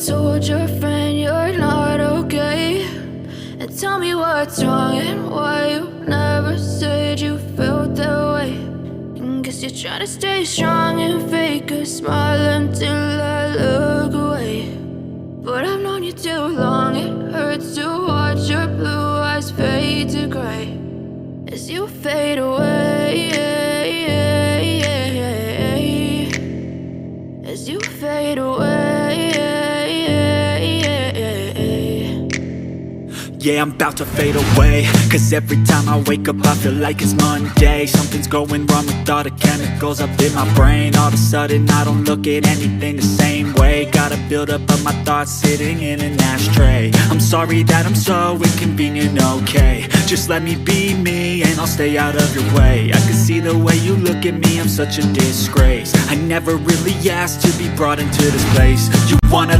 told your friend you're not okay, and tell me what's wrong and why you never said you felt that way. And guess you're trying to stay strong and fake a smile until I look away. But I've known you too long, it hurts to watch your blue eyes fade to gray as you fade away, as you fade away. Yeah, I'm about to fade away, cause every time I wake up I feel like it's Monday. Something's going wrong with all the chemicals up in my brain. All of a sudden I don't look at anything the same way. Gotta build up of my thoughts sitting in an ashtray. I'm sorry that I'm so inconvenient, okay. Just let me be me and I'll stay out of your way. I can see the way you look at me, I'm such a disgrace. I never really asked to be brought into this place. You wanna